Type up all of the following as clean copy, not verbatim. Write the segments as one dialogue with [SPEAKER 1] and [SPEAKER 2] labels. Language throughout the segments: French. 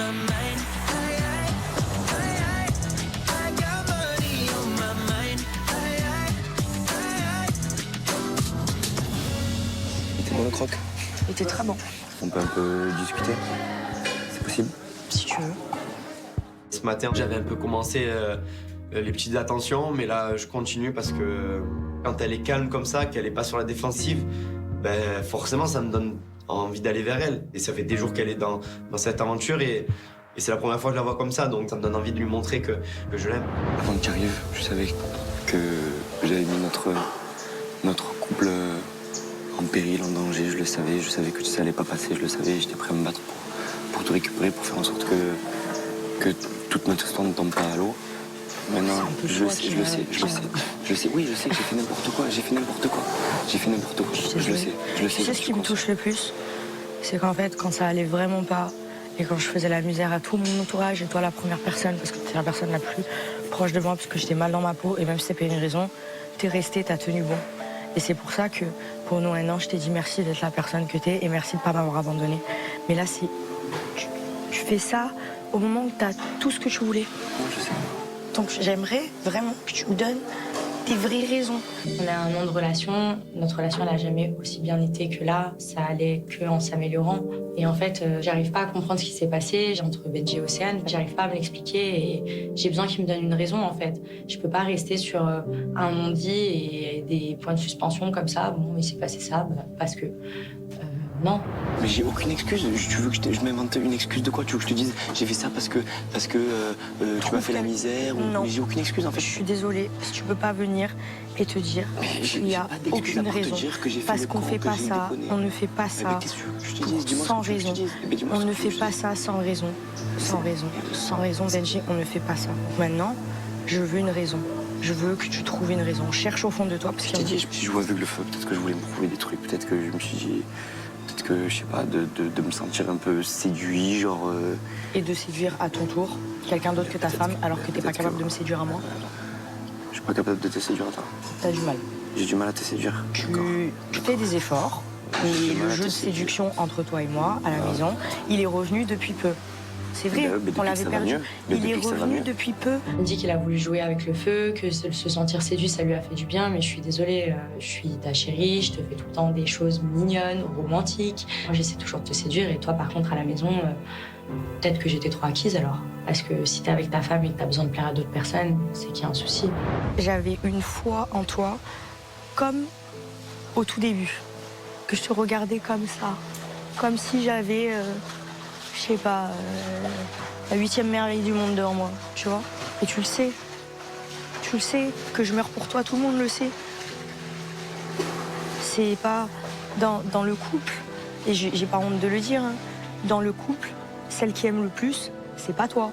[SPEAKER 1] my mind. I got money on my mind.
[SPEAKER 2] Il était bon le croc?
[SPEAKER 3] Il était très bon.
[SPEAKER 2] On peut un peu discuter? C'est possible?
[SPEAKER 3] Si tu veux.
[SPEAKER 4] Ce matin, j'avais un peu commencé les petites attentions, mais là, je continue parce que quand elle est calme comme ça, qu'elle n'est pas sur la défensive, ben, forcément, ça me donne envie d'aller vers elle. Et ça fait des jours qu'elle est dans cette aventure et c'est la première fois que je la vois comme ça, donc ça me donne envie de lui montrer que je l'aime.
[SPEAKER 2] Avant que tu arrives, je savais que j'avais mis notre couple en péril, en danger. Je savais que ça allait pas passer, je le savais. J'étais prêt à me battre pour te récupérer, pour faire en sorte que toute notre histoire ne tombe pas à l'eau. Maintenant, je le sais. Oui, je sais que j'ai fait n'importe quoi. Je le sais.
[SPEAKER 3] Tu sais ce qui me touche le plus? C'est qu'en fait, quand ça allait vraiment pas, et quand je faisais la misère à tout mon entourage, et toi la première personne, parce que t'es la personne la plus proche de moi, parce que j'étais mal dans ma peau, et même si c'est pas une raison, t'es resté, t'as tenu bon. Et c'est pour ça que, pour nous, un an, je t'ai dit merci d'être la personne que t'es, et merci de pas m'avoir abandonné. Mais là, si tu fais ça au moment où t'as tout ce que tu voulais.
[SPEAKER 2] Non, je sais.
[SPEAKER 3] Donc j'aimerais vraiment que tu me donnes tes vraies raisons. On a un an de relation. Notre relation n'a jamais aussi bien été que là. Ça allait qu'en s'améliorant. Et en fait, j'arrive pas à comprendre ce qui s'est passé entre Benji et Océane. J'arrive pas à me l'expliquer et j'ai besoin qu'il me donne une raison, en fait. Je peux pas rester sur un non-dit et des points de suspension comme ça. Bon, il s'est passé ça parce que... non.
[SPEAKER 2] Mais j'ai aucune excuse. Tu veux que je m'invente une excuse de quoi? Tu veux que je te dise j'ai fait ça parce que tu m'as fait la misère ou...
[SPEAKER 3] Non.
[SPEAKER 2] Mais j'ai aucune excuse en fait.
[SPEAKER 3] Je suis désolée, parce que tu peux pas venir et te dire qu'il n'y a aucune raison. Parce qu'on fait pas ça, on ne fait pas ça sans raison. On ne fait pas ça sans raison. Sans raison. Sans raison, Benji, on ne fait pas ça. Maintenant, je veux une raison. Je veux que tu trouves une raison. Cherche au fond de toi. Parce
[SPEAKER 2] je t'ai dit, si je jouais avec le feu, peut-être que je voulais me prouver des trucs. Peut-être que je me suis dit... Peut-être que, je sais pas, de me sentir un peu séduit, genre...
[SPEAKER 3] Et de séduire à ton tour quelqu'un d'autre que ta femme, alors que t'es pas capable de me séduire à moi.
[SPEAKER 2] Je suis pas capable de te séduire à toi.
[SPEAKER 3] T'as du mal.
[SPEAKER 2] J'ai du mal à te séduire.
[SPEAKER 3] Tu fais des efforts, mais le jeu de séduction entre toi et moi, à la maison, il est revenu depuis peu. C'est vrai, on l'avait perdu. Il est revenu depuis peu. Il dit qu'il a voulu jouer avec le feu, que se sentir séduit, ça lui a fait du bien, mais je suis désolée, je suis ta chérie, je te fais tout le temps des choses mignonnes, romantiques. Moi, j'essaie toujours de te séduire, et toi, par contre, à la maison, peut-être que j'étais trop acquise alors. Parce que si t'es avec ta femme et que t'as besoin de plaire à d'autres personnes, c'est qu'il y a un souci. J'avais une foi en toi, comme au tout début, que je te regardais comme ça, comme si j'avais... je sais pas, la 8e merveille du monde devant moi, tu vois. Et tu le sais. Tu le sais, que je meurs pour toi, tout le monde le sait. C'est pas dans le couple, et j'ai pas honte de le dire, hein, dans le couple, celle qui aime le plus, c'est pas toi.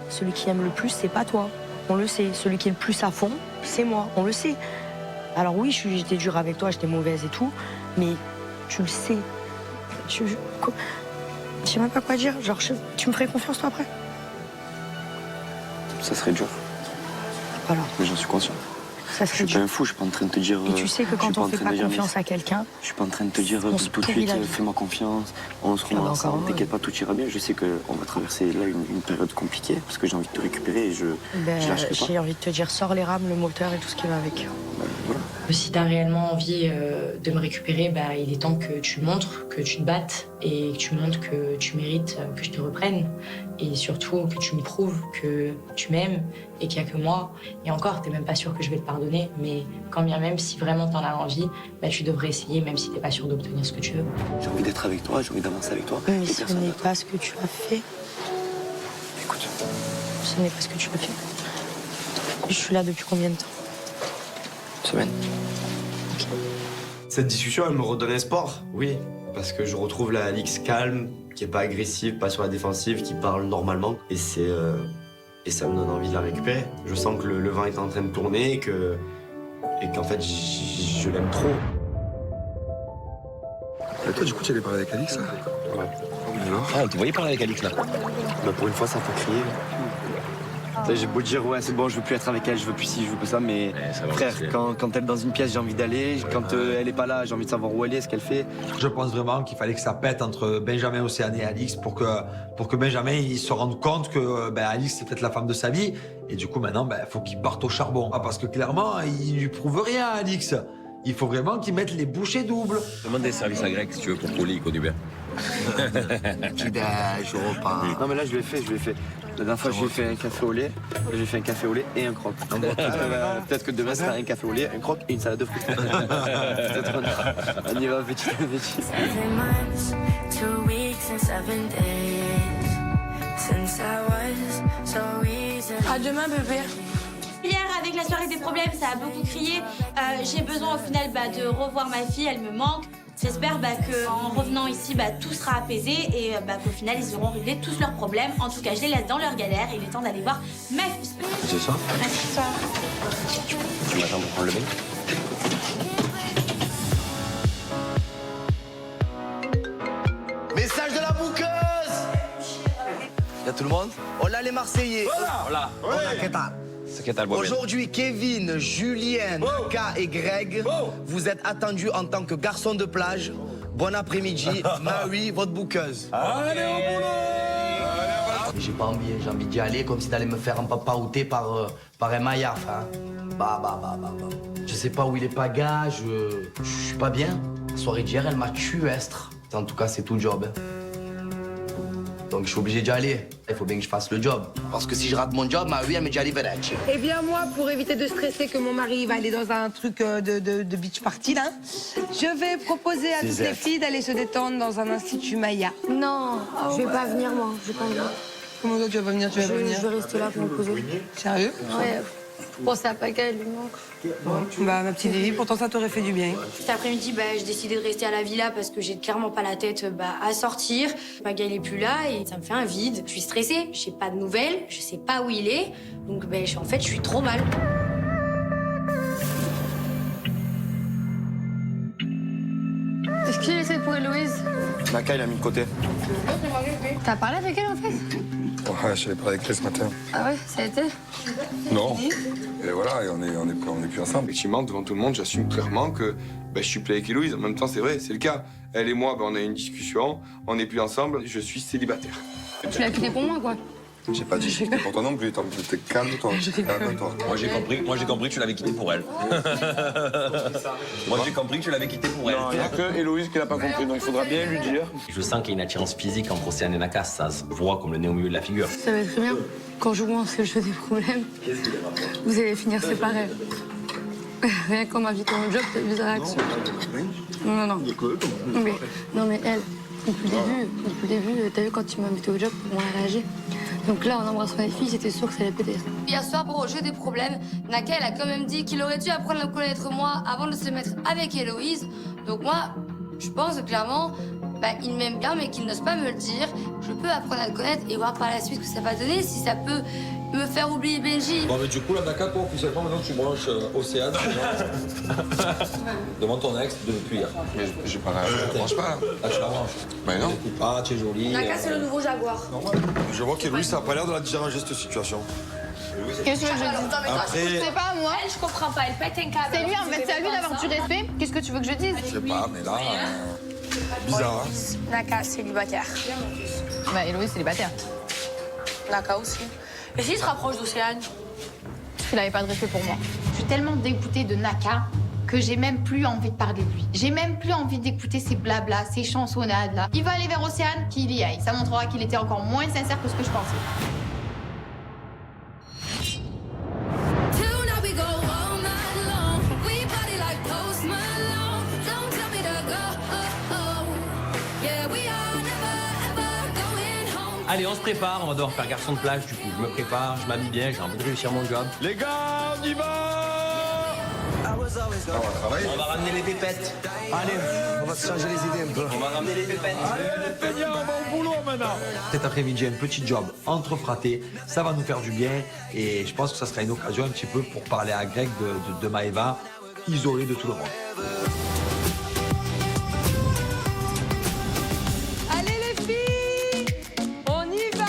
[SPEAKER 3] Celui qui aime le plus, c'est pas toi. On le sait. Celui qui est le plus à fond, c'est moi. On le sait. Alors oui, j'étais dure avec toi, j'étais mauvaise et tout, mais tu le sais. Je sais même pas quoi dire. Genre, tu me ferais confiance, toi, après?
[SPEAKER 2] Ça serait dur.
[SPEAKER 3] Voilà.
[SPEAKER 2] Mais j'en suis conscient.
[SPEAKER 3] Ça
[SPEAKER 2] Je
[SPEAKER 3] serait
[SPEAKER 2] suis pas
[SPEAKER 3] dur.
[SPEAKER 2] un fou, je suis pas en train de te dire...
[SPEAKER 3] Et tu sais que quand on fait pas confiance à quelqu'un...
[SPEAKER 2] Je suis pas en train de te dire
[SPEAKER 3] on se
[SPEAKER 2] tout de
[SPEAKER 3] pourrit
[SPEAKER 2] suite,
[SPEAKER 3] la vie.
[SPEAKER 2] fais-moi confiance, on se remet
[SPEAKER 3] Ah bah
[SPEAKER 2] ensemble,
[SPEAKER 3] encore
[SPEAKER 2] t'inquiète pas, tout ira bien. Je sais qu'on va traverser là une période compliquée, parce que j'ai envie de te récupérer et je lâcherai pas.
[SPEAKER 3] J'ai envie de te dire, sors les rames, le moteur et tout ce qui va avec.
[SPEAKER 2] Voilà.
[SPEAKER 3] Si t'as réellement envie de me récupérer, il est temps que tu montres, que tu te battes et que tu montres que tu mérites que je te reprenne. Et surtout que tu me prouves que tu m'aimes et qu'il n'y a que moi. Et encore, t'es même pas sûr que je vais te pardonner, mais quand bien même, si vraiment t'en as envie, tu devrais essayer, même si t'es pas sûr d'obtenir ce que tu veux.
[SPEAKER 2] J'ai envie d'être avec toi, j'ai envie d'avancer avec toi.
[SPEAKER 3] Mais
[SPEAKER 2] et
[SPEAKER 3] ce
[SPEAKER 2] personne
[SPEAKER 3] n'est
[SPEAKER 2] d'autre.
[SPEAKER 3] pas ce que tu as fait.
[SPEAKER 2] Écoute,
[SPEAKER 3] Ce n'est pas ce que tu as fait. Je suis là depuis combien de temps?
[SPEAKER 2] une semaine.
[SPEAKER 4] Cette discussion, elle me redonne espoir, oui. Parce que je retrouve la Alix calme, qui est pas agressive, pas sur la défensive, qui parle normalement. Et ça me donne envie de la récupérer. Je sens que le vent est en train de tourner et qu'en fait, je l'aime trop.
[SPEAKER 5] Et toi, du coup, tu allais parler avec Alix, là?
[SPEAKER 4] Ouais.
[SPEAKER 5] Alors?
[SPEAKER 6] Ah, on te voyait parler avec Alix là.
[SPEAKER 4] Pour une fois, ça fait crier.
[SPEAKER 2] J'ai beau dire, ouais, c'est bon, je veux plus être avec elle, je veux plus ci, je veux plus ça, mais frère, quand elle est dans une pièce, j'ai envie d'aller. Quand elle est pas là, j'ai envie de savoir où elle est, ce qu'elle fait.
[SPEAKER 6] Je pense vraiment qu'il fallait que ça pète entre Benjamin, Océane et Alix pour que Benjamin il se rende compte que Alix c'est peut-être la femme de sa vie. Et du coup, maintenant, faut qu'il parte au charbon. Parce que clairement, il lui prouve rien, Alix. Il faut vraiment qu'il mette les bouchées doubles.
[SPEAKER 7] Demande des services à Greg si tu veux pour Poli, il connaît bien.
[SPEAKER 8] Petit-déj, repas.
[SPEAKER 2] Non, mais là, je lui ai fait. La dernière fois, j'ai fait un café au lait. J'ai fait un café au lait et un croque. Peut-être que demain, ça sera un café au lait, un croque et une salade de fruits. On y va petit à petit.
[SPEAKER 1] 7 months, 2 weeks and 7 days since I was so easy.
[SPEAKER 3] À demain, bébé.
[SPEAKER 9] Hier, avec la soirée des problèmes, ça a beaucoup crié. J'ai besoin au final de revoir ma fille, elle me manque. J'espère qu'en revenant ici, tout sera apaisé et qu'au final, ils auront réglé tous leurs problèmes. En tout cas, je les laisse dans leur galère. Il est temps d'aller voir ma fille.
[SPEAKER 6] C'est ça?
[SPEAKER 9] C'est ça.
[SPEAKER 2] Tu m'attends pour prendre le bain?
[SPEAKER 8] Message de la bouqueuse. Y'a tout le monde? Hola les Marseillais.
[SPEAKER 7] Hola.
[SPEAKER 8] Hola, qu'est-ce que
[SPEAKER 7] C'est qu'est-ce que
[SPEAKER 8] Aujourd'hui, Kevin, Julien, Naka et Greg, vous êtes attendus en tant que garçons de plage. Bon après-midi, Marie, votre bouqueuse.
[SPEAKER 6] Allez au boulot!
[SPEAKER 8] J'ai pas envie, j'ai envie d'y aller comme si t'allais me faire un papaouté par un maillard. Hein. Je sais pas où il est Paga, je suis pas bien. La soirée d'hier, elle m'a tué, Estre. En tout cas, c'est tout le job. Hein. Donc je suis obligé d'y aller. Il faut bien que je fasse le job. Parce que si je rate mon job, ma vie, elle me dit allez, vedette.
[SPEAKER 10] Eh bien, moi, pour éviter de stresser que mon mari va aller dans un truc de beach party, là, je vais proposer à toutes les filles d'aller se détendre dans un institut Maya.
[SPEAKER 11] Non, je vais pas venir, moi. Je vais pas venir.
[SPEAKER 10] Comment ça, tu vas pas venir? Tu vas pas venir?
[SPEAKER 11] Je vais rester là pour me poser.
[SPEAKER 10] Sérieux?
[SPEAKER 11] Ouais. Bon, c'est à Paga, elle lui manque.
[SPEAKER 10] Bah, ma petite Vivi, pourtant ça t'aurait fait du bien.
[SPEAKER 9] Cet après-midi, j'ai décidé de rester à la villa parce que j'ai clairement pas la tête à sortir. Paga, il est plus là et ça me fait un vide. Je suis stressée, je sais pas de nouvelles, je sais pas où il est. Donc, en fait, je suis trop mal.
[SPEAKER 11] Est-ce qu'il essaie pour Héloïse?
[SPEAKER 2] Naka, il a mis de côté.
[SPEAKER 11] T'as parlé avec elle, en fait?
[SPEAKER 5] Ouais, j'avais parlé avec elle ce matin.
[SPEAKER 11] Ah ouais, ça a été?
[SPEAKER 5] Non. Et voilà, et on est plus ensemble.
[SPEAKER 12] Effectivement, devant tout le monde, j'assume clairement que je suis plus avec Héloïse. En même temps, c'est vrai, c'est le cas. Elle et moi, on a eu une discussion, on n'est plus ensemble, je suis célibataire.
[SPEAKER 11] Tu l'as quitté pour moi, quoi.
[SPEAKER 5] J'ai pas dit que j'étais pour toi non plus. T'es calme-toi. Calme-toi.
[SPEAKER 7] Moi j'ai compris que tu l'avais quitté pour elle. Moi j'ai compris que tu l'avais quitté pour elle.
[SPEAKER 2] Il n'y a que Héloïse qui l'a pas compris, donc il faudra bien lui dire.
[SPEAKER 7] Je sens qu'il y a une attirance physique entre Océane et Naka, ça se voit comme le nez au milieu de la figure.
[SPEAKER 11] Ça va être très bien. Quand je commence le jeu des problèmes, vous allez finir séparés. Rien qu'en m'invitant au job, t'as vu sa réaction? Non. Mais elle, depuis le début, t'as vu quand tu m'as invité au job, comment elle a réagi? Donc là, en embrassant les filles, j'étais sûre que ça allait péter. Hier soir, pour jeu des problèmes, Naka, elle a quand même dit qu'il aurait dû apprendre à me connaître moi avant de se mettre avec Héloïse. Donc moi, je pense clairement, il m'aime bien, mais qu'il n'ose pas me le dire. Je peux apprendre à le connaître et voir par la suite ce que ça va donner, si ça peut me faire oublier Benji.
[SPEAKER 6] Bon, mais du coup, là, Naka, toi, officiellement, maintenant, tu branches Océane devant ton ex depuis hier.
[SPEAKER 5] Mais j'ai pas la branche pas, là.
[SPEAKER 6] Là, tu la branches.
[SPEAKER 5] Mais non.
[SPEAKER 6] T'écoutes pas, tu es jolie.
[SPEAKER 11] Naka, c'est le nouveau Jaguar.
[SPEAKER 5] Je vois qu'Héloïse, ça a pas l'air de la déranger, cette situation.
[SPEAKER 11] Qu'est-ce que je dis?
[SPEAKER 6] Après...
[SPEAKER 11] C'est pas moi.
[SPEAKER 9] Je comprends pas, elle pète un câble.
[SPEAKER 11] C'est lui, en fait, c'est à lui d'avoir du respect. Qu'est-ce que tu veux que je dise?
[SPEAKER 5] Je sais pas, mais là... bizarre, hein.
[SPEAKER 9] Naka, célibataire.
[SPEAKER 11] Héloïse, célibataire.
[SPEAKER 9] Naka aussi. Et s'il se rapproche d'Océane?
[SPEAKER 11] Parce qu'il avait pas de respect pour moi.
[SPEAKER 13] Je suis tellement dégoûtée de Naka que j'ai même plus envie de parler de lui. J'ai même plus envie d'écouter ses blablas, ses chansonnades là. Il va aller vers Océane, qu'il y aille. Ça montrera qu'il était encore moins sincère que ce que je pensais.
[SPEAKER 7] Allez, on se prépare, on va devoir faire garçon de plage du coup. Je me prépare, je m'habille bien, j'ai envie de réussir mon job. Les gars, on y va! On va ramener les pépettes.
[SPEAKER 8] Allez, on va se changer les idées un peu.
[SPEAKER 7] On va ramener les pépettes.
[SPEAKER 6] Allez, les peignards, on va au boulot maintenant. Cet après-midi, un petit job entre fratés, ça va nous faire du bien. Et je pense que ça sera une occasion un petit peu pour parler à Greg de Maëva, isolée de tout le monde.
[SPEAKER 10] Allez, les filles! On y va!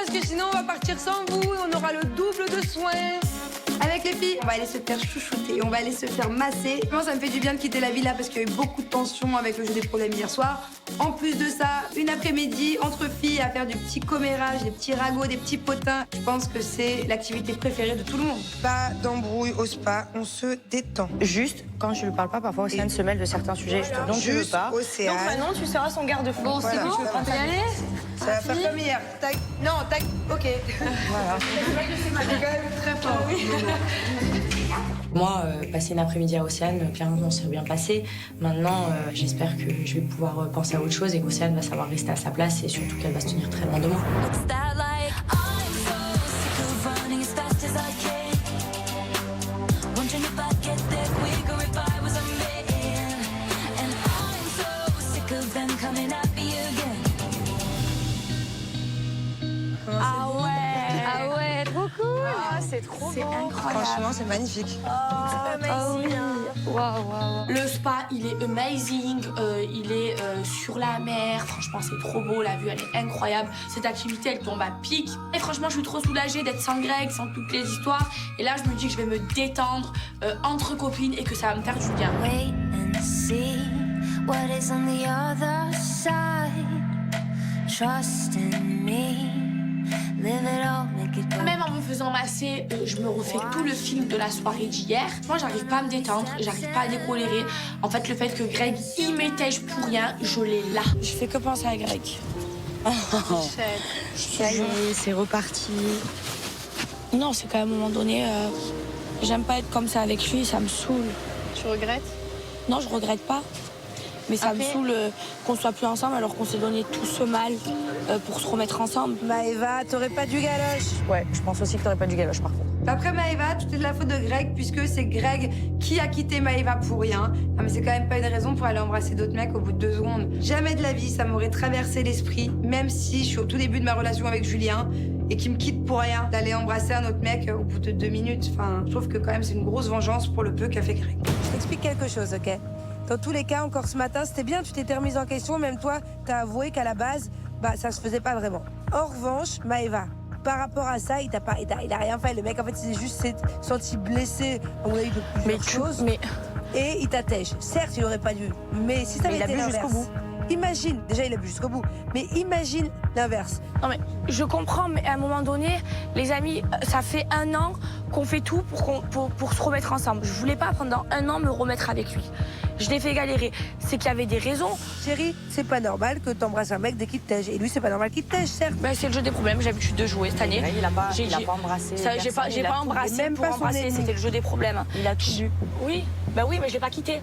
[SPEAKER 10] parce que sinon on va partir sans vous et on aura le double de soins. Avec les filles, on va aller se faire chouchouter, on va aller se faire masser. Moi, ça me fait du bien de quitter la villa parce qu'il y a eu beaucoup de tensions avec le jeu des problèmes hier soir. En plus de ça, une après-midi entre filles à faire du petit commérage, des petits ragots, des petits potins. Je pense que c'est l'activité préférée de tout le monde. Pas d'embrouille au spa, on se détend.
[SPEAKER 3] Juste, quand je lui parle pas, parfois Océane se mêle de certains sujets dont tu veux pas.
[SPEAKER 10] Océane.
[SPEAKER 3] Donc maintenant, tu seras son garde-fou.
[SPEAKER 11] Bon, c'est bon, on peut y aller.
[SPEAKER 10] Ça va faire comme hier. Tac. Non, tac. Ok.
[SPEAKER 3] Voilà.
[SPEAKER 10] C'est quand même très fort.
[SPEAKER 3] Moi, passer une après-midi à Océane, clairement, ça s'est bien passé. Maintenant, j'espère que je vais pouvoir penser à autre chose et qu'Océane va savoir rester à sa place et surtout qu'elle va se tenir très loin de moi.
[SPEAKER 11] Ah ouais, trop cool.
[SPEAKER 3] C'est trop
[SPEAKER 10] beau. Franchement, c'est magnifique.
[SPEAKER 11] Waouh.
[SPEAKER 9] Le spa, il est amazing, il est sur la mer, franchement c'est trop beau, la vue elle est incroyable. Cette activité elle tombe à pic. Et franchement je suis trop soulagée d'être sans Greg, sans toutes les histoires. Et là je me dis que je vais me détendre entre copines et que ça va me faire du bien.
[SPEAKER 1] Wait and see what is on the other side. Trust in me.
[SPEAKER 9] Même en me faisant masser, je me refais tout le film de la soirée d'hier. Moi, j'arrive pas à me détendre, j'arrive pas à décolérer. En fait, le fait que Greg, il m'étège pour rien, je l'ai là. Je fais que penser à Greg.
[SPEAKER 3] Ça y est, c'est reparti.
[SPEAKER 9] Non, c'est qu'à un moment donné, j'aime pas être comme ça avec lui, ça me saoule.
[SPEAKER 11] Tu regrettes?
[SPEAKER 9] Non, je regrette pas. Mais ça me saoule qu'on soit plus ensemble alors qu'on s'est donné tout ce mal pour se remettre ensemble.
[SPEAKER 10] Maëva, t'aurais pas du galoche.
[SPEAKER 3] Ouais, je pense aussi que t'aurais pas du galoche par contre.
[SPEAKER 10] Après Maëva, tout est de la faute de Greg puisque c'est Greg qui a quitté Maëva pour rien. Ah, mais c'est quand même pas une raison pour aller embrasser d'autres mecs au bout de 2 secondes. Jamais de la vie, ça m'aurait traversé l'esprit, même si je suis au tout début de ma relation avec Julien et qu'il me quitte pour rien, d'aller embrasser un autre mec au bout de 2 minutes. Enfin, je trouve que quand même c'est une grosse vengeance pour le peu qu'a fait Greg. Je t'explique quelque chose, ok? Dans tous les cas, encore ce matin, c'était bien, tu t'étais remise en question, même toi, t'as avoué qu'à la base, ça se faisait pas vraiment. En revanche, Maëva, par rapport à ça, il a rien fait. Le mec, en fait, il s'est juste senti blessé, on a eu de plusieurs choses. Et il t'attège. Certes, il aurait pas dû, mais si ça avait été l'inverse. Jusqu'au bout. Imagine, déjà il a bu jusqu'au bout, mais imagine l'inverse.
[SPEAKER 9] Non mais je comprends, mais à un moment donné, les amis, ça fait 1 an qu'on fait tout pour se remettre ensemble. Je voulais pas pendant 1 an me remettre avec lui. Je l'ai fait galérer. C'est qu'il y avait des raisons.
[SPEAKER 10] Chérie, c'est pas normal que t'embrasses un mec dès qu'il te tège. Et lui, c'est pas normal qu'il te tège, certes.
[SPEAKER 9] Ben, c'est le jeu des problèmes, j'ai l'habitude de jouer cette année.
[SPEAKER 3] Il a pas embrassé.
[SPEAKER 9] J'ai pas embrassé pour embrasser, c'était le jeu des problèmes.
[SPEAKER 3] Il a tout vu.
[SPEAKER 9] Oui, oui, mais je l'ai pas quitté.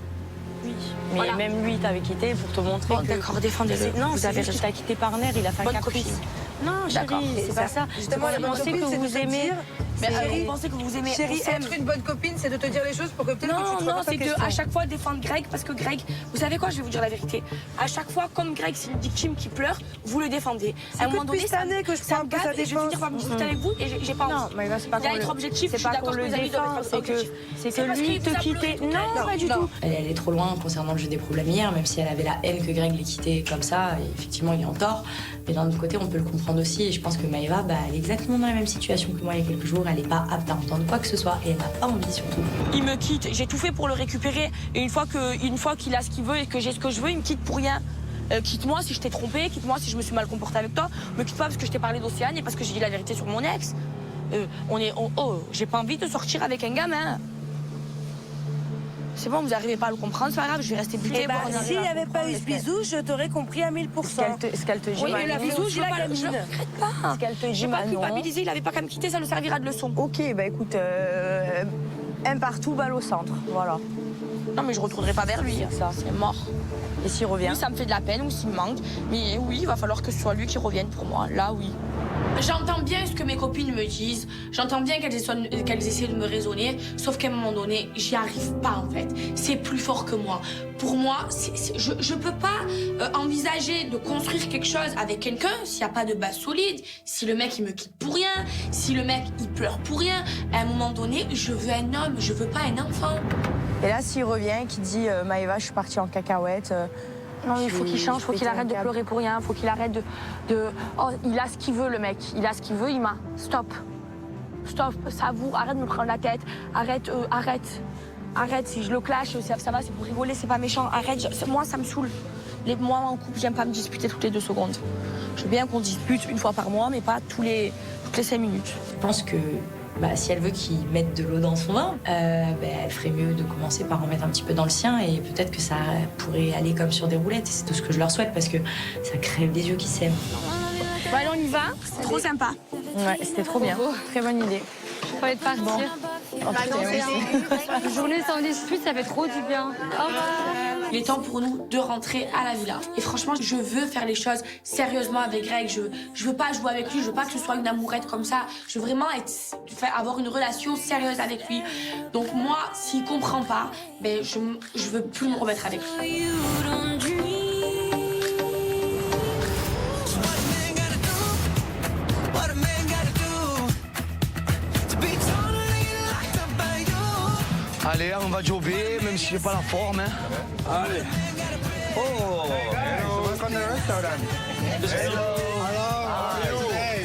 [SPEAKER 9] Oui.
[SPEAKER 3] Mais voilà. Même lui, il t'avait quitté pour te montrer que...
[SPEAKER 9] D'accord, défendez-le.
[SPEAKER 3] Non, vous avez juste t'a quitté par nerf, il a fait un caprice. Non, chérie, c'est pas ça.
[SPEAKER 10] Justement, la bonne copine, c'est de vous aimer.
[SPEAKER 9] Vous pensez que vous aimez...
[SPEAKER 10] Chérie, être une bonne copine, c'est de te dire les choses pour que peut-être que tu te
[SPEAKER 9] Non, c'est qu'à chaque fois défendre Greg, parce que Greg, vous savez quoi, je vais vous dire la vérité. À chaque fois, comme Greg, c'est une victime qui pleure, vous le défendez.
[SPEAKER 10] À un moment donné, ça me que je prends un peu sa défense.
[SPEAKER 9] Je vais finir par me discuter avec vous et j'ai pas envie.
[SPEAKER 3] Non, mais là, c'est pas
[SPEAKER 9] il y a être objectif, je suis d'accord que les amis doivent être objectifs.
[SPEAKER 3] C'est que lui te quittait. Non, pas du tout. Elle est trop loin concernant le jeu des problèmes hier, même si elle avait la haine que Greg l'ait quitté comme ça, et effectivement, il est en tort. Mais d'un autre côté, on peut le comprendre aussi, et je pense que Maëva, elle est exactement dans la même situation que moi il y a quelques jours, elle est pas apte à entendre quoi que ce soit, et elle n'a pas envie surtout.
[SPEAKER 9] Il me quitte, j'ai tout fait pour le récupérer, et une fois qu'il a ce qu'il veut et que j'ai ce que je veux, il me quitte pour rien. Quitte-moi si je t'ai trompé, quitte-moi si je me suis mal comportée avec toi, me quitte pas parce que je t'ai parlé d'Océane et parce que j'ai dit la vérité sur mon ex. J'ai pas envie de sortir avec un gamin. C'est bon, vous n'arrivez pas à le comprendre, c'est pas grave, je vais rester butée.
[SPEAKER 10] S'il n'y avait pas eu ce bisou, je t'aurais compris à 1000%.
[SPEAKER 3] Ce qu'elle te dit,
[SPEAKER 9] oui, mais la bisou, je ne regrette pas.
[SPEAKER 3] Ce qu'elle te dit,
[SPEAKER 9] j'ai pas culpabilisé, il n'avait pas qu'à me quitter, ça nous servira de leçon.
[SPEAKER 3] Ok, écoute, un partout, balle au centre, voilà.
[SPEAKER 9] Non, mais je ne retournerai pas vers lui, ça, c'est mort.
[SPEAKER 3] Et s'il revient?
[SPEAKER 9] Oui, ça me fait de la peine ou s'il me manque, mais oui, il va falloir que ce soit lui qui revienne pour moi, là, oui. J'entends bien ce que mes copines me disent, j'entends bien qu'elles essaient de me raisonner, sauf qu'à un moment donné, j'y arrive pas en fait. C'est plus fort que moi. Pour moi, je peux pas envisager de construire quelque chose avec quelqu'un s'il n'y a pas de base solide, si le mec il me quitte pour rien, si le mec il pleure pour rien. À un moment donné, je veux un homme, je veux pas un enfant.
[SPEAKER 3] Et là, s'il revient, qui dit Maëva, je suis partie en cacahuète,
[SPEAKER 14] Non, il faut qu'il change, il faut qu'il arrête de pleurer pour rien, il faut qu'il arrête de... Oh, il a ce qu'il veut, le mec. Il a ce qu'il veut, il m'a... Stop. Stop, ça vous, arrête de me prendre la tête. Arrête, arrête. Si je le clash, ça va, c'est pour rigoler, c'est pas méchant. Arrête, moi, ça me saoule. Moi, en couple, j'aime pas me disputer toutes les 2 secondes. Je veux bien qu'on dispute une fois par mois, mais pas toutes les 5 minutes.
[SPEAKER 3] Je pense que si elle veut qu'il mette de l'eau dans son vin, elle ferait mieux de commencer par en mettre un petit peu dans le sien et peut-être que ça pourrait aller comme sur des roulettes. C'est tout ce que je leur souhaite parce que ça crève des yeux qui s'aiment.
[SPEAKER 14] Bon, allez, on y va. C'est trop sympa.
[SPEAKER 3] Ouais, c'était trop bien. Très bonne idée.
[SPEAKER 11] J'ai pas envie de partir. Une journée sans dispute, ça fait trop du bien. Au revoir.
[SPEAKER 14] Il est temps pour nous de rentrer à la villa. Et franchement, je veux faire les choses sérieusement avec Greg. Je veux pas jouer avec lui, je veux pas que ce soit une amourette comme ça. Je veux vraiment avoir une relation sérieuse avec lui. Donc moi, s'il comprend pas, je veux plus me remettre avec lui.
[SPEAKER 8] Allez, on va jobber, même si j'ai pas la forme. Hein.
[SPEAKER 6] Allez. Oh.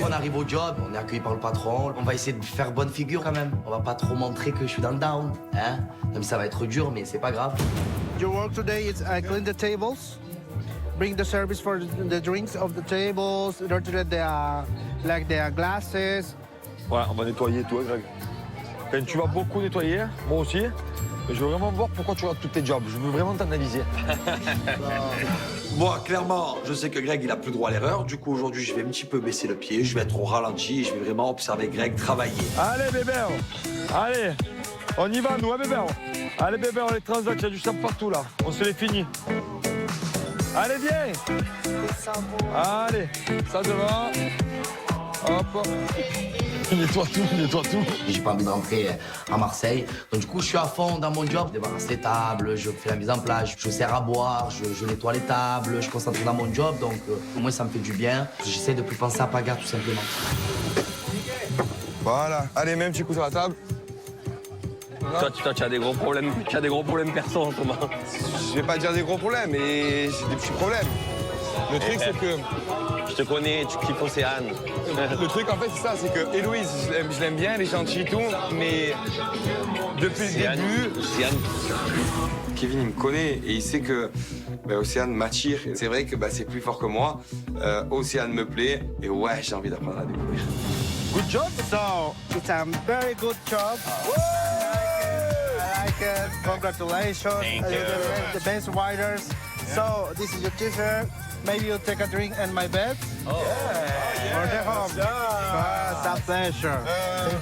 [SPEAKER 8] On arrive au job, on est accueilli par le patron. On va essayer de faire bonne figure quand même. On va pas trop montrer que je suis dans le down. Hein. Même ça va être dur, mais c'est pas grave.
[SPEAKER 15] Your work today is clean the tables, bring the service for the drinks of the tables, rotate their glasses.
[SPEAKER 6] Ouais, on va nettoyer toi, Greg. Quand tu vas beaucoup nettoyer, moi aussi. Je veux vraiment voir pourquoi tu rates tous tes jobs. Je veux vraiment t'analyser. Moi, clairement, je sais que Greg, il a plus droit à l'erreur. Du coup, aujourd'hui, je vais un petit peu baisser le pied. Je vais être au ralenti et je vais vraiment observer Greg travailler. Allez, bébé. Allez. On y va, nous, hein, bébé. Allez, bébé, on les transacts. Il y a du sang partout, là. On se les finit. Allez, viens. Allez. Ça devant. Hop. Nettoie tout.
[SPEAKER 8] J'ai pas envie de rentrer à Marseille. Donc du coup, je suis à fond dans mon job. Je débarrasse les tables, je fais la mise en place, je sers à boire, je nettoie les tables, je me concentre dans mon job. Donc au moins, ça me fait du bien. J'essaie de plus penser à Paga, tout simplement.
[SPEAKER 12] Voilà. Allez, mets un petit coup sur la table.
[SPEAKER 7] Toi, tu as des gros problèmes. Tu as des gros problèmes perso en ce moment.
[SPEAKER 12] Je vais pas dire des gros problèmes, mais j'ai des petits problèmes. Le truc, c'est que...
[SPEAKER 7] Je te connais, tu kiffes Océane.
[SPEAKER 12] Le truc, en fait, c'est ça, c'est que Héloïse, je l'aime bien, elle est gentille et tout, mais depuis le début...
[SPEAKER 7] Océane.
[SPEAKER 12] Kevin, il me connaît et il sait que Océane m'attire. C'est vrai que c'est plus fort que moi. Océane me plaît et ouais, j'ai envie d'apprendre à découvrir.
[SPEAKER 15] Good job. So, it's a very good job. I like it. Congratulations.
[SPEAKER 7] Thank you.
[SPEAKER 15] The best riders. So, this is your t-shirt. Maybe you'll take a drink in my bed.
[SPEAKER 7] Oh.
[SPEAKER 15] For the home. It's a pleasure.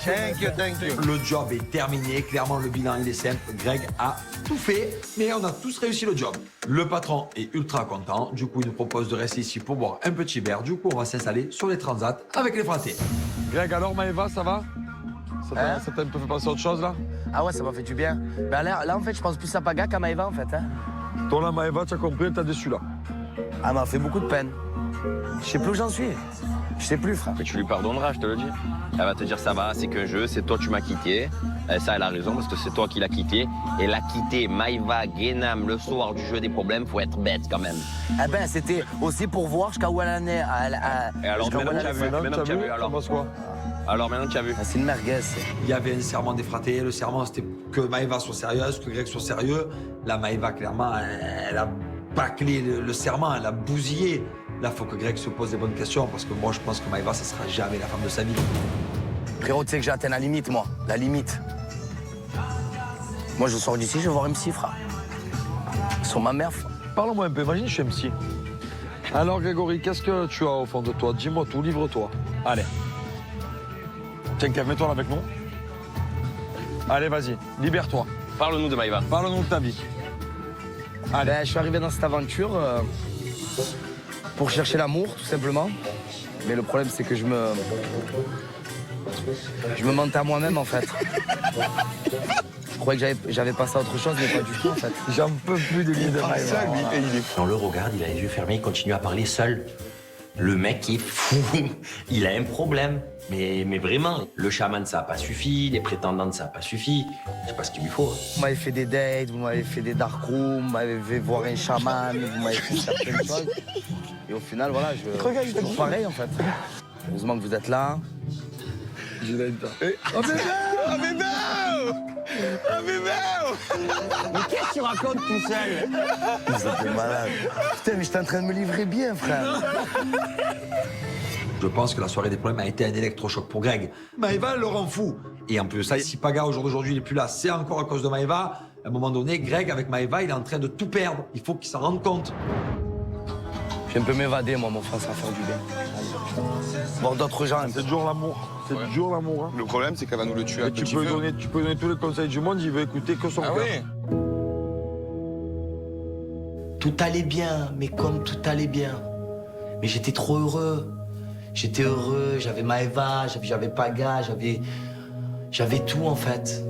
[SPEAKER 15] Thank you.
[SPEAKER 6] Le job est terminé. Clairement, le bilan, il est simple. Greg a tout fait, mais on a tous réussi le job. Le patron est ultra content. Du coup, il nous propose de rester ici pour boire un petit verre. Du coup, on va s'installer sur les transats avec les fratés. Greg, alors Maëva, ça va? Ça t'a un peu fait penser à autre chose, là?
[SPEAKER 8] Ah ouais, ça m'a fait du bien. Ben là, en fait, je pense plus à Paga qu'à Maëva, en fait. Hein.
[SPEAKER 6] Toi, là, Maëva, tu as compris, t'as déçu, là.
[SPEAKER 8] Ah, m'a fait beaucoup de peine. Je sais plus où j'en suis. Je sais plus, frère.
[SPEAKER 7] Mais tu lui pardonneras, je te le dis. Elle va te dire ça va, c'est qu'un jeu, c'est toi tu m'as quitté. Ça, elle a raison parce que c'est toi qui l'as quitté. Et l'a quitté Maëva, Guénam, le soir du jeu des problèmes, faut être bête quand même.
[SPEAKER 8] Eh ben, c'était aussi pour voir jusqu'à où elle en est.
[SPEAKER 7] Et alors, maintenant que tu as vu, alors. Alors maintenant tu as vu.
[SPEAKER 8] Ah, c'est une merguez.
[SPEAKER 6] Il y avait un serment des fratés. Le serment, c'était que Maëva soit sérieuse, que Greg soit sérieux. Là, Maëva, clairement, elle a bâclé le serment, elle a bousillé. Là, faut que Greg se pose des bonnes questions parce que moi, je pense que Maëva, ça sera jamais la femme de sa vie.
[SPEAKER 8] Frérot, tu sais que j'ai atteint la limite, moi. La limite. Moi, je sors d'ici, je vais voir MC, frère. Sur ma mère, frère.
[SPEAKER 6] Parle-moi un peu, imagine, je suis MC. Alors, Grégory, qu'est-ce que tu as au fond de toi? Dis-moi tout, livre-toi. Allez. Tiens, Kev, mets-toi là avec nous. Allez, vas-y, libère-toi.
[SPEAKER 7] Parle-nous de Maëva.
[SPEAKER 6] Parle-nous de ta vie.
[SPEAKER 8] Allez. Ben, je suis arrivé dans cette aventure pour chercher l'amour, tout simplement. Mais le problème, c'est que je me mentais à moi-même, en fait. Je croyais que j'avais passé à autre chose, mais pas du tout, en fait.
[SPEAKER 6] J'en peux plus de lui de Maëva.
[SPEAKER 7] On le regarde, il a les yeux fermés, il continue à parler seul.
[SPEAKER 16] Le mec est fou, il a un problème. Mais vraiment, le chaman, ça n'a pas suffi, les prétendantes, ça n'a pas suffi. Je sais pas ce qu'il lui faut.
[SPEAKER 8] Vous m'avez fait des dates, vous m'avez fait des dark rooms, vous m'avez fait voir un chaman, vous m'avez fait certaines choses. Et au final, voilà, je suis toujours pareil en fait. Heureusement que vous êtes là.
[SPEAKER 5] Je l'aide pas. Oh bébé! Oh bébé! Oh bébé!
[SPEAKER 8] Mais qu'est-ce que tu racontes tout seul? Vous êtes malade. Putain, mais j'étais en train de me livrer bien, frère.
[SPEAKER 6] Je pense que la soirée des problèmes a été un électrochoc pour Greg. Maëva le rend fou. Et en plus de ça, si Paga au jour d'aujourd'hui n'est plus là, c'est encore à cause de Maëva. À un moment donné, Greg, avec Maëva, il est en train de tout perdre. Il faut qu'il s'en rende compte.
[SPEAKER 8] Je vais un peu m'évader, moi, mon frère, ça va faire du bien. Voir d'autres gens.
[SPEAKER 5] C'est dur l'amour. C'est dur l'amour. Hein. Le problème, c'est qu'elle va nous le tuer à petit feu. Tu peux donner tous les conseils du monde, il veut écouter que son cœur.
[SPEAKER 8] Oui. Tout allait bien, mais comme tout allait bien. Mais j'étais trop heureux. J'étais heureux, j'avais Maëva, j'avais Paga, j'avais tout en fait.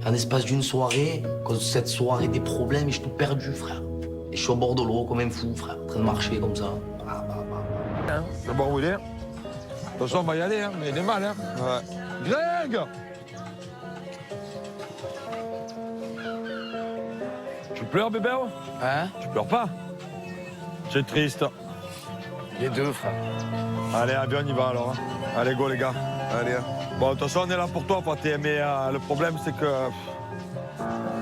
[SPEAKER 8] En l'espace d'une soirée, à cause de cette soirée des problèmes, j'ai tout perdu, frère. Et je suis au bord de l'eau comme un fou, frère, en train de marcher comme ça.
[SPEAKER 5] C'est bon où il est. De toute façon, on va y aller, hein, mais il est mal. Hein. Ouais. Greg! Tu pleures, bébé?
[SPEAKER 8] Hein?
[SPEAKER 5] Tu pleures pas? Tu es triste.
[SPEAKER 8] Les deux, frère.
[SPEAKER 5] Allez, bien, on y va alors. Hein. Allez, go, les gars. Allez. Bon, de toute façon, on est là pour toi, Pathé, mais le problème, c'est que.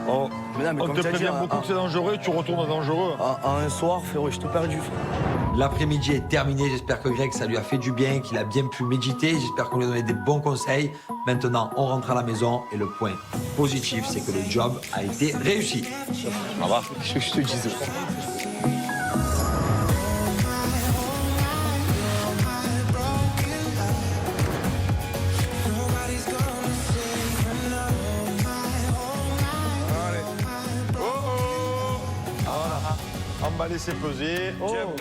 [SPEAKER 5] On te prévient beaucoup que c'est dangereux, tu retournes dangereux.
[SPEAKER 8] En un soir, frérot, j'ai tout perdu, frère.
[SPEAKER 6] L'après-midi est terminé. J'espère que Greg, ça lui a fait du bien, qu'il a bien pu méditer. J'espère qu'on lui a donné des bons conseils. Maintenant, on rentre à la maison et le point positif, c'est que le job a été réussi.
[SPEAKER 8] Au revoir. Je te disais.
[SPEAKER 5] On va laisser peser.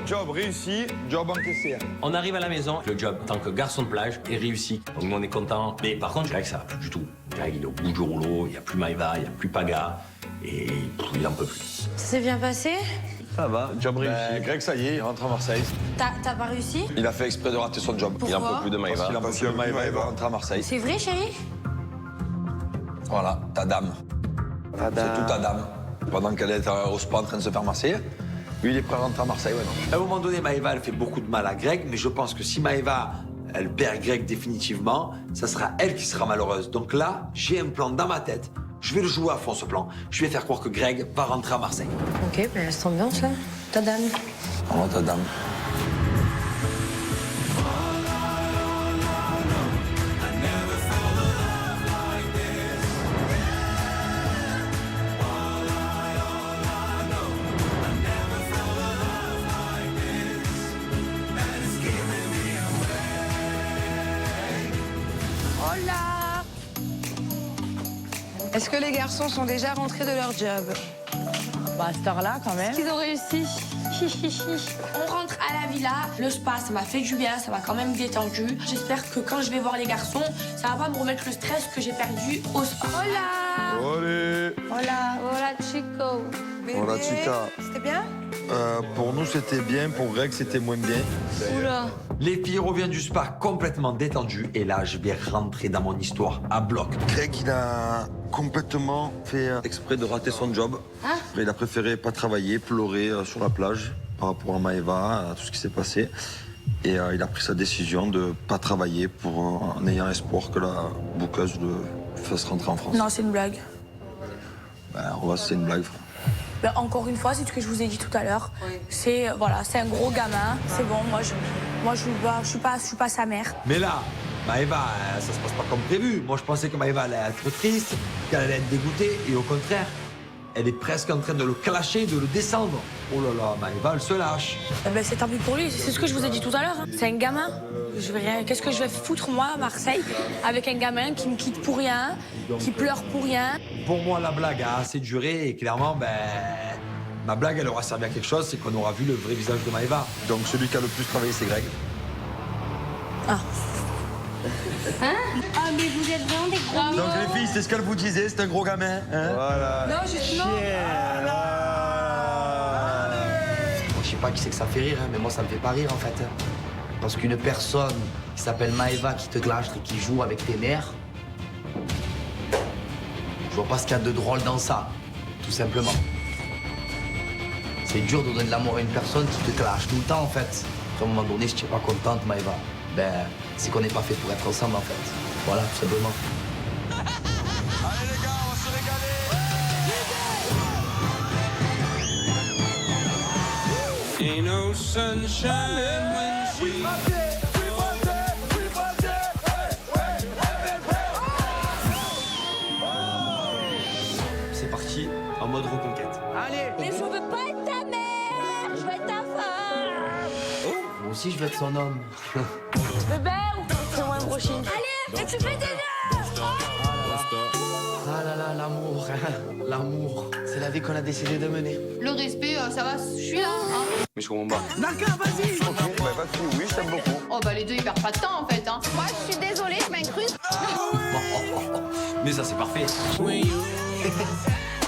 [SPEAKER 5] Job réussi, job encaissé.
[SPEAKER 16] On arrive à la maison, le job, en tant que garçon de plage, est réussi. Donc nous, on est contents. Mais par contre, Greg, ça va plus du tout. Greg, il est au bout du rouleau, il n'y a plus Maëva, il n'y a plus Paga. Et il n'en peut plus.
[SPEAKER 9] Ça s'est bien passé?
[SPEAKER 5] Ça va, job réussi. Greg, ça y est, il rentre à Marseille.
[SPEAKER 9] T'as pas réussi?
[SPEAKER 12] Il a fait exprès de rater son job.
[SPEAKER 9] Pourquoi?
[SPEAKER 12] Il en peut plus de Maëva.
[SPEAKER 5] Il en peut plus de Maëva, il va rentrer à Marseille.
[SPEAKER 9] C'est vrai, chérie?
[SPEAKER 12] Voilà, ta dame. C'est tout ta dame. Pendant qu'elle est au spa en train de se faire masser, lui, il est prêt à rentrer à Marseille, ouais, non.
[SPEAKER 6] À un moment donné, Maëva, elle fait beaucoup de mal à Greg, mais je pense que si Maëva, elle perd Greg définitivement, ça sera elle qui sera malheureuse. Donc là, j'ai un plan dans ma tête. Je vais le jouer à fond, ce plan. Je vais faire croire que Greg va rentrer à Marseille.
[SPEAKER 3] Ok, ben cette ambiance là. Ta dame.
[SPEAKER 12] Oh, ta dame.
[SPEAKER 10] Est-ce que les garçons sont déjà rentrés de leur job?
[SPEAKER 3] Bah, à cette heure-là, quand même.
[SPEAKER 9] Ils ont réussi. On rentre à la villa. Le spa, ça m'a fait du bien, ça m'a quand même détendu. J'espère que quand je vais voir les garçons, ça va pas me remettre le stress que j'ai perdu au spa. Hola!
[SPEAKER 5] Allez.
[SPEAKER 9] Hola! Hola, chico!
[SPEAKER 5] Hola, chica.
[SPEAKER 10] C'était bien?
[SPEAKER 5] Pour nous, c'était bien. Pour Greg, c'était moins bien.
[SPEAKER 9] Oula!
[SPEAKER 6] Les filles reviennent du spa complètement détendues. Et là, je vais rentrer dans mon histoire à bloc.
[SPEAKER 5] Greg, il a complètement fait exprès de rater son job.
[SPEAKER 9] Hein?
[SPEAKER 5] Il a préféré pas travailler, pleurer sur la plage par rapport à Maëva, à tout ce qui s'est passé. Et il a pris sa décision de pas travailler en ayant espoir que la bouqueuse le fasse rentrer en France.
[SPEAKER 14] Non, c'est une blague.
[SPEAKER 5] Ben, Ross, c'est une blague, frère.
[SPEAKER 14] Ben, encore une fois, c'est ce que je vous ai dit tout à l'heure. C'est voilà, c'est un gros gamin. C'est bon, moi je suis pas sa mère.
[SPEAKER 6] Mais là, Maëva, ça se passe pas comme prévu. Moi, je pensais que Maëva allait être triste, qu'elle allait être dégoûtée. Et au contraire, elle est presque en train de le clasher, de le descendre. Oh là là, Maëva, elle se lâche.
[SPEAKER 14] Ben, c'est tant pis pour lui, c'est ce que je vous ai dit tout à l'heure. Hein. C'est un gamin. Qu'est-ce que je vais foutre, moi, à Marseille, avec un gamin qui me quitte pour rien, qui pleure pour rien.
[SPEAKER 6] Pour moi, la blague a assez duré et clairement, ma blague, elle aura servi à quelque chose, c'est qu'on aura vu le vrai visage de Maëva.
[SPEAKER 5] Donc celui qui a le plus travaillé, c'est Greg.
[SPEAKER 14] Ah.
[SPEAKER 9] Hein? Ah, mais vous êtes vraiment des gros
[SPEAKER 5] Donc les filles, c'est ce qu'elle vous disait, c'est un gros gamin. Hein, voilà.
[SPEAKER 9] Non, justement.
[SPEAKER 8] Je sais pas qui c'est que ça fait rire, hein, mais moi ça me fait pas rire en fait. Parce qu'une personne qui s'appelle Maëva qui te clash et qui joue avec tes nerfs, je vois pas ce qu'il y a de drôle dans ça, tout simplement. C'est dur de donner de l'amour à une personne qui te clash tout le temps en fait. À un moment donné, si tu n'es pas contente, Maëva, ben c'est qu'on n'est pas fait pour être ensemble en fait. Voilà, tout simplement.
[SPEAKER 12] Allez les gars, on va se régaler.
[SPEAKER 17] Ain't no sunshine when she...
[SPEAKER 4] C'est parti, en mode reconquête.
[SPEAKER 17] Allez.
[SPEAKER 14] Mais je veux pas être ta mère, je veux être ta femme.
[SPEAKER 8] Moi aussi, je veux être son homme.
[SPEAKER 14] Bébé, fais-moi un gros chine.
[SPEAKER 9] Allez, mais tu fais des
[SPEAKER 8] Ah là là, l'amour, l'amour. C'est la vie qu'on a décidé de mener.
[SPEAKER 13] Le respect, ça va, je suis là. Hein.
[SPEAKER 12] Mais je comprends pas.
[SPEAKER 15] Naka, vas-y.
[SPEAKER 12] Ok, bah vas-y, oui, je t'aime beaucoup.
[SPEAKER 13] Oh bah les deux, ils perdent pas de temps en fait. Hein. Moi, je suis désolée, je m'incruste.
[SPEAKER 16] Mais ça, c'est parfait.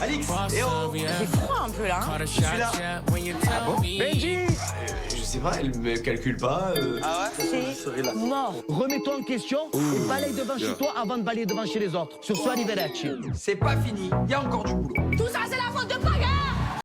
[SPEAKER 4] Alix, eh oh.
[SPEAKER 3] J'ai froid un peu là.
[SPEAKER 4] Je suis là. Ah bon
[SPEAKER 15] Benji.
[SPEAKER 4] Je sais pas, elle me calcule pas.
[SPEAKER 12] Ah ouais?
[SPEAKER 3] C'est mort.
[SPEAKER 15] Remets-toi en question et balaye devant chez toi avant de balayer devant chez les autres. Sur ce, arrivederci.
[SPEAKER 6] C'est pas fini, il y a encore du boulot.
[SPEAKER 14] Tout ça, c'est la faute de Patrick.